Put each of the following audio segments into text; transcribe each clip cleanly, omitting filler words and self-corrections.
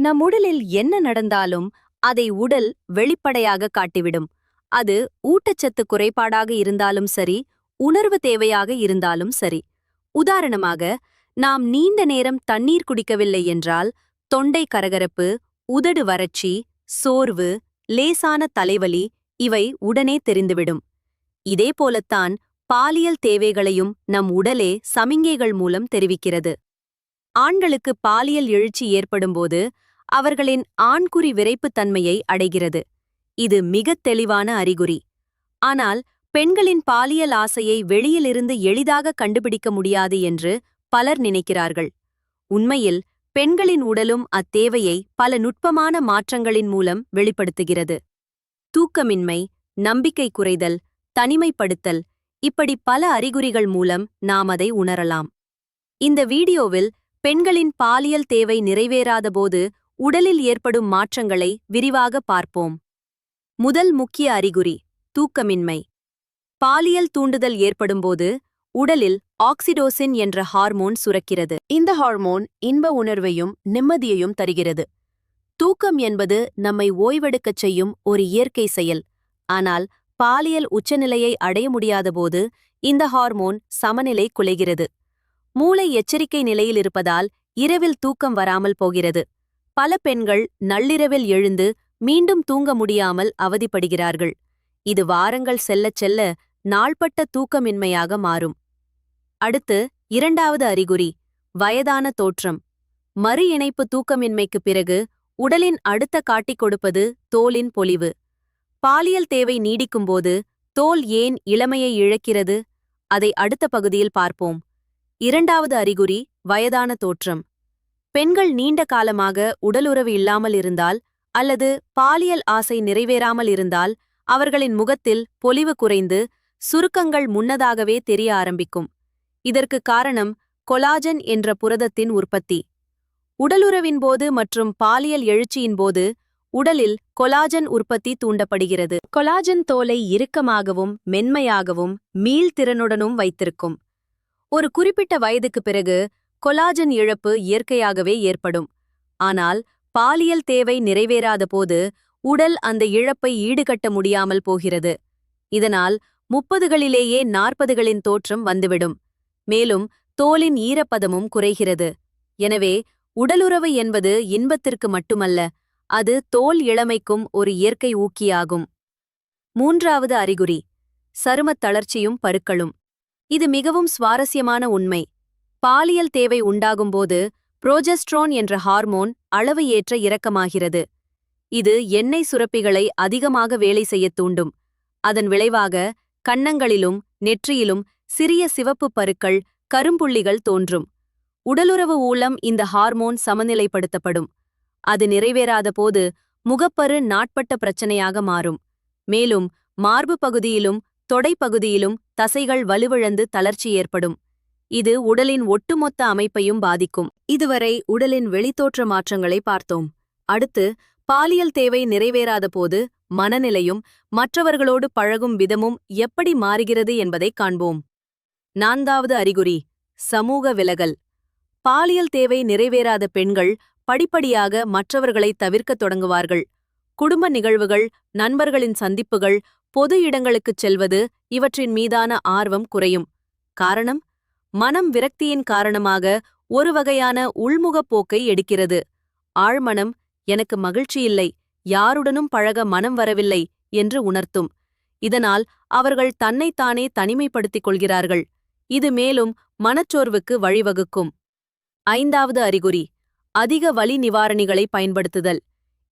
நம் உடலில் என்ன நடந்தாலும் அதை உடல் வெளிப்படையாக காட்டிவிடும். அது ஊட்டச்சத்து குறைபாடாக இருந்தாலும் சரி, உணர்வு தேவையாக இருந்தாலும் சரி. உதாரணமாக, நாம் நீண்ட நேரம் தண்ணீர் குடிக்கவில்லை என்றால் தொண்டை கரகரப்பு, உதடு வறட்சி, சோர்வு, லேசான தலைவலி இவை உடனே தெரிந்துவிடும். இதேபோலத்தான் பாலியல் தேவைகளையும் நம் உடலே சமிங்கைகள் மூலம் தெரிவிக்கிறது. ஆண்களுக்கு பாலியல் எழுச்சி ஏற்படும்போது அவர்களின் ஆண்குறி விரைப்புத்தன்மையை அடைகிறது. இது மிகத் தெளிவான அறிகுறி. ஆனால் பெண்களின் பாலியல் ஆசையை வெளியிலிருந்து எளிதாக கண்டுபிடிக்க முடியாது என்று பலர் நினைக்கிறார்கள். உண்மையில் பெண்களின் உடலும் அத்தேவையை பல நுட்பமான மாற்றங்களின் மூலம் வெளிப்படுத்துகிறது. தூக்கமின்மை, நம்பிக்கை குறைதல், தனிமைப்படுத்தல் இப்படி பல அறிகுறிகள் மூலம் நாம் அதை உணரலாம். இந்த வீடியோவில் பெண்களின் பாலியல் தேவை நிறைவேறாதபோது உடலில் ஏற்படும் மாற்றங்களை விரிவாக பார்ப்போம். முதல் முக்கிய அறிகுறி தூக்கமின்மை. பாலியல் தூண்டுதல் ஏற்படும்போது உடலில் ஆக்சிடோசின் என்ற ஹார்மோன் சுரக்கிறது. இந்த ஹார்மோன் இன்ப உணர்வையும் நிம்மதியையும் தருகிறது. தூக்கம் என்பது நம்மை ஓய்வெடுக்கச் செய்யும் ஒரு இயற்கை செயல். ஆனால் பாலியல் உச்சநிலையை அடைய முடியாதபோது இந்த ஹார்மோன் சமநிலை குலைகிறது. மூளை எச்சரிக்கை நிலையில் இருப்பதால் இரவில் தூக்கம் வராமல் போகிறது. பல பெண்கள் நள்ளிரவில் எழுந்து மீண்டும் தூங்க முடியாமல் அவதிப்படுகிறார்கள். இது வாரங்கள் செல்லச் செல்ல நாள்பட்ட தூக்கமின்மையாக மாறும். அடுத்து இரண்டாவது அறிகுறி வயதான தோற்றம். மறு இணைப்பு தூக்கமின்மைக்குப் பிறகு உடலின் அடுத்த காட்டிக் கொடுப்பது தோலின் பொலிவு. பாலியல் தேவை நீடிக்கும்போது தோல் ஏன் இளமையை இழக்கிறது? அதை அடுத்த பகுதியில் பார்ப்போம். இரண்டாவது அறிகுறி வயதான தோற்றம். பெண்கள் நீண்ட காலமாக உடலுறவு இல்லாமல் இருந்தால் அல்லது பாலியல் ஆசை நிறைவேறாமல் இருந்தால் அவர்களின் முகத்தில் பொலிவு குறைந்து சுருக்கங்கள் முன்னதாகவே தெரிய ஆரம்பிக்கும். இதற்கு காரணம் கொலாஜன் என்ற புரதத்தின் உற்பத்தி. உடலுறவின்போது மற்றும் பாலியல் எழுச்சியின்போது உடலில் கொலாஜன் உற்பத்தி தூண்டப்படுகிறது. கொலாஜன் தோலை இறுக்கமாகவும் மென்மையாகவும் மீள்திறனுடனும் வைத்திருக்கும். ஒரு குறிப்பிட்ட வயதுக்குப் பிறகு கொலாஜன் இழப்பு இயற்கையாகவே ஏற்படும். ஆனால் பாலியல் தேவை நிறைவேறாத போது உடல் அந்த இழப்பை ஈடுகட்ட முடியாமல் போகிறது. இதனால் 30களிலேயே 40களின் தோற்றம் வந்துவிடும். மேலும் தோலின் ஈரப்பதமும் குறைகிறது. எனவே உடலுறவு என்பது இன்பத்திற்கு மட்டுமல்ல, அது தோல் இளமைக்கும் ஒரு இயற்கை ஊக்கியாகும். மூன்றாவது அறிகுறி சருமத் தளர்ச்சியும் பருக்களும். இது மிகவும் சுவாரஸ்யமான உண்மை. பாலியல் தேவை உண்டாகும்போது புரோஜெஸ்ட்ரோன் என்ற ஹார்மோன் அளவு ஏற்ற இறக்கமாகிறது. இது எண்ணெய் சுரப்பிகளை அதிகமாக வேலை செய்யத் தூண்டும். அதன் விளைவாக கன்னங்களிலும் நெற்றியிலும் சிறிய சிவப்பு பருக்கள், கரும்புள்ளிகள் தோன்றும். உடலுறவு மூலம் இந்த ஹார்மோன் சமநிலைப்படுத்தப்படும். அது நிறைவேறாத போது முகப்பரு நாட்பட்ட பிரச்சனையாக மாறும். மேலும் மார்பு பகுதியிலும் தொடைப்பகுதியிலும் தசைகள் வலுவிழந்து தளர்ச்சி ஏற்படும். இது உடலின் ஒட்டுமொத்த அமைப்பையும் பாதிக்கும். இதுவரை உடலின் வெளித்தோற்ற மாற்றங்களை பார்த்தோம். அடுத்து பாலியல் தேவை நிறைவேறாத போது மனநிலையும் மற்றவர்களோடு பழகும் விதமும் எப்படி மாறுகிறது என்பதைக் காண்போம். நான்காவது அறிகுறி சமூக விலகல். பாலியல் தேவை நிறைவேறாத பெண்கள் படிப்படியாக மற்றவர்களை தவிர்க்கத் தொடங்குவார்கள். குடும்ப நிகழ்வுகள், நண்பர்களின் சந்திப்புகள், பொது இடங்களுக்குச் செல்வது இவற்றின் மீதான ஆர்வம் குறையும். காரணம், மனம் விரக்தியின் காரணமாக ஒரு வகையான உள்முகப் போக்கை எடுக்கிறது. ஆழ்மனம் எனக்கு மகிழ்ச்சியில்லை, யாருடனும் பழக மனம் வரவில்லை என்று உணர்த்தும். இதனால் அவர்கள் தன்னைத்தானே தனிமைப்படுத்திக் கொள்கிறார்கள். இது மேலும் மனச்சோர்வுக்கு வழிவகுக்கும். ஐந்தாவது அறிகுறி அதிக வலி நிவாரணிகளை பயன்படுத்துதல்.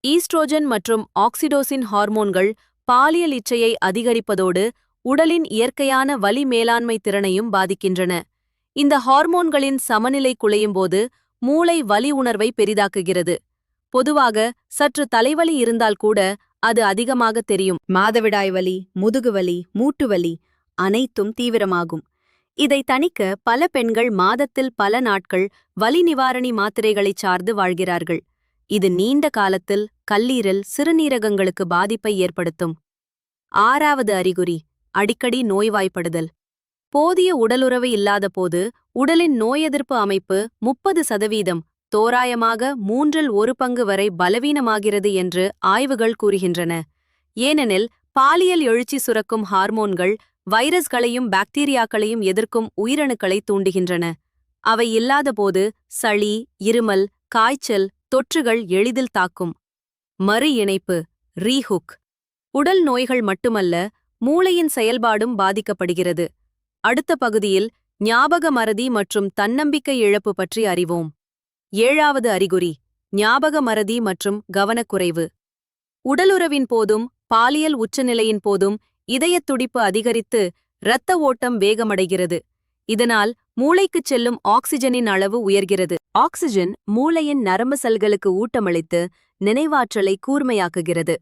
ஈஸ்ட்ரோஜன் மற்றும் ஆக்சிடோசின் ஹார்மோன்கள் பாலியல் இச்சையை அதிகரிப்பதோடு உடலின் இயற்கையான வலி மேலாண்மை திறனையும் பாதிக்கின்றன. இந்த ஹார்மோன்களின் சமநிலை குலையும்போது மூளை வலி உணர்வை பெரிதாக்குகிறது. பொதுவாக சற்று தலைவலி இருந்தால் கூட அது அதிகமாக தெரியும். மாதவிடாய் வலி, முதுகுவலி, மூட்டுவலி அனைத்தும் தீவிரமாகும். இதை தணிக்க பல பெண்கள் மாதத்தில் பல நாட்கள் வலி நிவாரணி மாத்திரைகளைச் சார்ந்து வாழ்கிறார்கள். இது நீண்ட காலத்தில் கல்லீரல், சிறுநீரகங்களுக்கு பாதிப்பை ஏற்படுத்தும். ஆறாவது அறிகுறி அடிக்கடி நோய்வாய்ப்படுதல். போதிய உடலுறவு இல்லாதபோது உடலின் நோய் எதிர்ப்பு அமைப்பு 30% தோராயமாக 1/3 வரை பலவீனமாகிறது என்று ஆய்வுகள் கூறுகின்றன. ஏனெனில் பாலியல் எழுச்சி சுரக்கும் ஹார்மோன்கள் வைரஸ்களையும் பாக்டீரியாக்களையும் எதிர்க்கும் உயிரணுக்களை தூண்டுகின்றன. அவை இல்லாதபோது சளி, இருமல், காய்ச்சல், தொற்றுகள் எளிதில் தாக்கும். மறு இணைப்பு ரீஹுக். உடல் நோய்கள் மட்டுமல்ல, மூளையின் செயல்பாடும் பாதிக்கப்படுகிறது. அடுத்த பகுதியில் ஞாபக மறதி மற்றும் தன்னம்பிக்கை இழப்பு பற்றி அறிவோம். 7வது அறிகுறி ஞாபக மறதி மற்றும் கவனக்குறைவு. உடலுறவின் போதும் பாலியல் உச்சநிலையின் போதும் இதயத் துடிப்பு அதிகரித்து இரத்த ஓட்டம் வேகமடைகிறது. இதனால் மூளைக்குச் செல்லும் ஆக்சிஜனின் அளவு உயர்கிறது. ஆக்சிஜன் மூளையின் நரம்பு செல்களுக்கு ஊட்டமளித்து நினைவாற்றலை கூர்மையாக்குகிறது.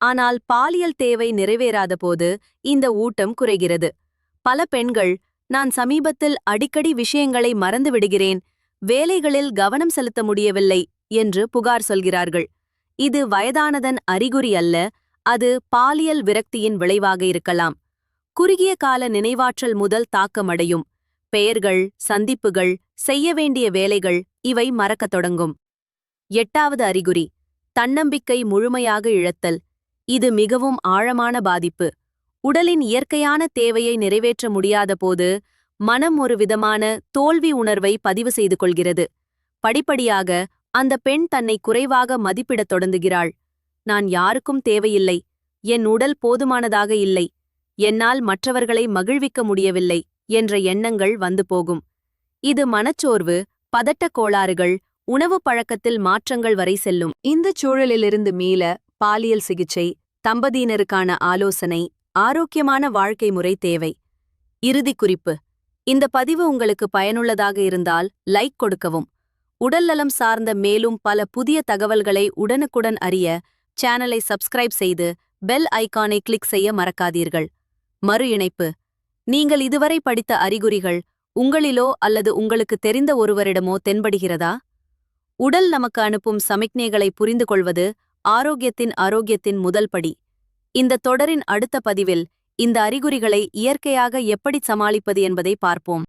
ஆனால் பாலியல் தேவை நிறைவேறாத போது இந்த ஊட்டம் குறைகிறது. பல பெண்கள், நான் சமீபத்தில் அடிக்கடி விஷயங்களை மறந்து விடுகிறேன், வேலைகளில் கவனம் செலுத்த முடியவில்லை என்று புகார் சொல்கிறார்கள். இது வயதானதன் அறிகுறி அல்ல, அது பாலியல் விரக்தியின் விளைவாக இருக்கலாம். குறுகிய கால நினைவாற்றல் முதல் தாக்கமடையும். பெயர்கள், சந்திப்புகள், செய்ய வேண்டிய வேலைகள் இவை மறக்கத் தொடங்கும். 8வது அறிகுறி தன்னம்பிக்கை முழுமையாக இழத்தல். இது மிகவும் ஆழமான பாதிப்பு. உடலின் இயற்கையான தேவையை நிறைவேற்ற முடியாத போது மனம் ஒரு விதமான தோல்வி உணர்வை பதிவு செய்து கொள்கிறது. படிப்படியாக அந்த பெண் தன்னை குறைவாக மதிப்பிடத் தொடங்குகிறாள். நான் யாருக்கும் தேவையில்லை, என் உடல் போதுமானதாக இல்லை, என்னால் மற்றவர்களை மகிழ்விக்க முடியவில்லை என்ற எண்ணங்கள் வந்து போகும். இது மனச்சோர்வு, பதட்டக் கோளாறுகள், உணவு பழக்கத்தில் மாற்றங்கள் வரை செல்லும். இந்தச் சூழலிலிருந்து மீள பாலியல் சிகிச்சை, தம்பதியினருக்கான ஆலோசனை, ஆரோக்கியமான வாழ்க்கை முறை தேவை. இறுதிக் குறிப்பு: இந்த பதிவு உங்களுக்கு பயனுள்ளதாக இருந்தால் லைக் கொடுக்கவும். உடல்நலம் சார்ந்த மேலும் பல புதிய தகவல்களை உடனுக்குடன் அறிய சேனலை சப்ஸ்கிரைப் செய்து பெல் ஐகானை கிளிக் செய்ய மறக்காதீர்கள். மறு இணைப்பு: நீங்கள் இதுவரை படித்த அறிகுறிகள் உங்களிலோ அல்லது உங்களுக்கு தெரிந்த ஒருவரிடமோ தென்படுகிறதா? உடல் நமக்கு அனுப்பும் சமிக்ஞைகளை புரிந்து கொள்வது ஆரோக்கியத்தின் முதல் படி. இந்த தொடரின் அடுத்த பதிவில் இந்த அறிகுறிகளை இயற்கையாக எப்படி சமாளிப்பது என்பதை பார்ப்போம்.